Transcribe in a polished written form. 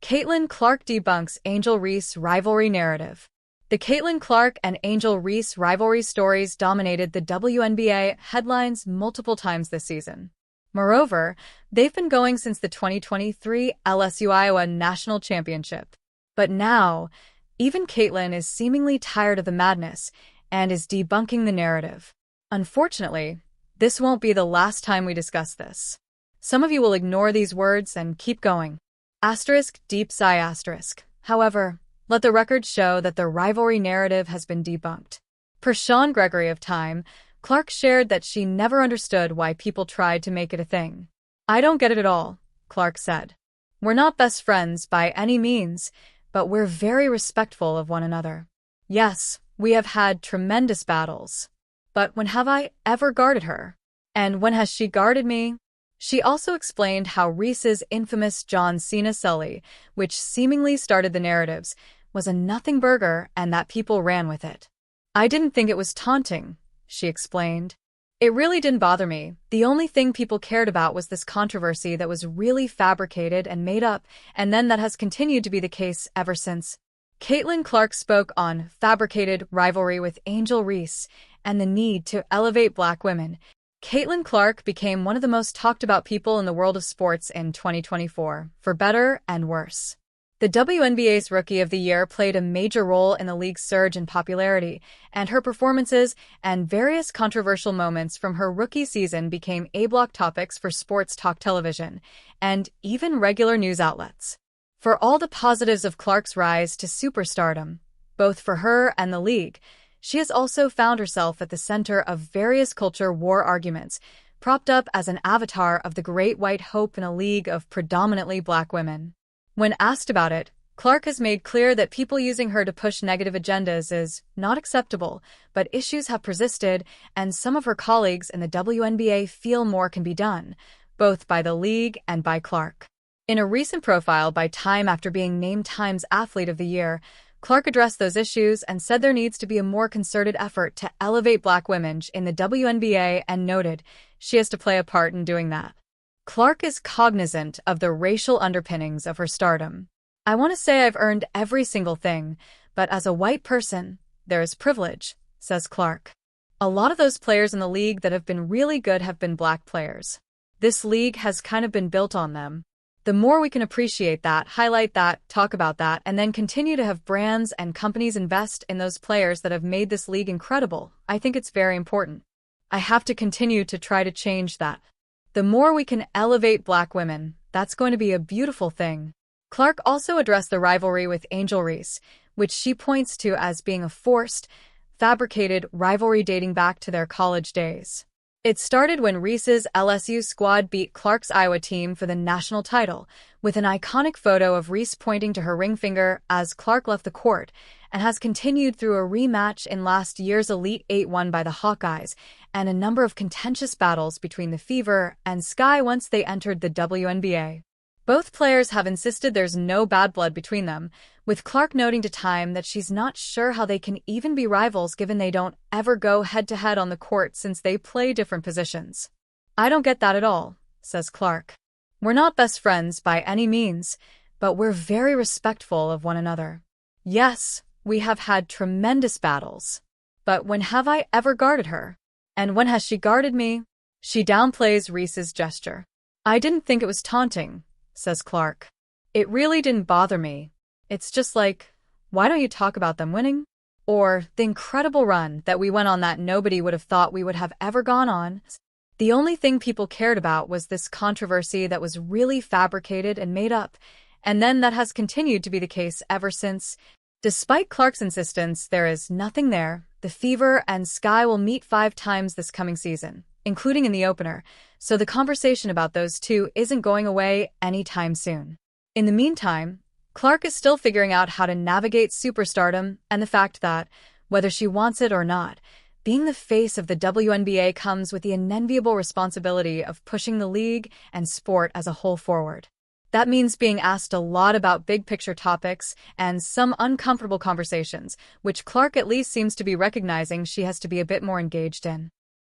Caitlin Clark debunks Angel Reese rivalry narrative. The Caitlin Clark and Angel Reese rivalry stories dominated the WNBA headlines multiple times this season. Moreover, they've been going since the 2023 LSU Iowa National Championship. But now, even Caitlin is seemingly tired of the madness and is debunking the narrative. Unfortunately, this won't be the last time we discuss this. Some of you will ignore these words and keep going. Asterisk, deep sigh asterisk. However, let the record show that the rivalry narrative has been debunked. Per Sean Gregory of Time, Clark shared that she never understood why people tried to make it a thing. "I don't get it at all," Clark said. "We're not best friends by any means, but we're very respectful of one another. Yes, we have had tremendous battles. But when have I ever guarded her? And when has she guarded me?" She also explained how Reese's infamous John Cena Sully, which seemingly started the narratives, was a nothing burger and that people ran with it. "I didn't think it was taunting," she explained. "It really didn't bother me. The only thing people cared about was this controversy that was really fabricated and made up, and then that has continued to be the case ever since." Caitlin Clark spoke on fabricated rivalry with Angel Reese and the need to elevate Black women. Caitlin Clark became one of the most talked about people in the world of sports in 2024, for better and worse. The WNBA's Rookie of the Year played a major role in the league's surge in popularity, and her performances and various controversial moments from her rookie season became A-block topics for sports talk television, and even regular news outlets. For all the positives of Clark's rise to superstardom, both for her and the league, she has also found herself at the center of various culture war arguments, propped up as an avatar of the great white hope in a league of predominantly Black women. When asked about it, Clark has made clear that people using her to push negative agendas is not acceptable, but issues have persisted, and some of her colleagues in the WNBA feel more can be done, both by the league and by Clark. In a recent profile by Time after being named Time's Athlete of the Year, Clark addressed those issues and said there needs to be a more concerted effort to elevate Black women in the WNBA and noted she has to play a part in doing that. Clark is cognizant of the racial underpinnings of her stardom. "I want to say I've earned every single thing, but as a white person, there is privilege," says Clark. "A lot of those players in the league that have been really good have been Black players. This league has kind of been built on them. The more we can appreciate that, highlight that, talk about that, and then continue to have brands and companies invest in those players that have made this league incredible, I think it's very important. I have to continue to try to change that. The more we can elevate Black women, that's going to be a beautiful thing." Clark also addressed the rivalry with Angel Reese, which she points to as being a forced, fabricated rivalry dating back to their college days. It started when Reese's LSU squad beat Clark's Iowa team for the national title, with an iconic photo of Reese pointing to her ring finger as Clark left the court, and has continued through a rematch in last year's Elite Eight won by the Hawkeyes, and a number of contentious battles between the Fever and Sky once they entered the WNBA. Both players have insisted there's no bad blood between them, with Clark noting to Time that she's not sure how they can even be rivals given they don't ever go head-to-head on the court since they play different positions. "I don't get that at all," says Clark. "We're not best friends by any means, but we're very respectful of one another. Yes, we have had tremendous battles. But when have I ever guarded her? And when has she guarded me?" She downplays Reese's gesture. "I didn't think it was taunting," says Clark. "It really didn't bother me. It's just like, why don't you talk about them winning? Or the incredible run that we went on that nobody would have thought we would have ever gone on. The only thing people cared about was this controversy that was really fabricated and made up, and then that has continued to be the case ever since." Despite Clark's insistence there is nothing there, the Fever and Sky will meet 5 times this coming season, including in the opener, so the conversation about those two isn't going away anytime soon. In the meantime, Clark is still figuring out how to navigate superstardom and the fact that, whether she wants it or not, being the face of the WNBA comes with the unenviable responsibility of pushing the league and sport as a whole forward. That means being asked a lot about big-picture topics and some uncomfortable conversations, which Clark at least seems to be recognizing she has to be a bit more engaged in.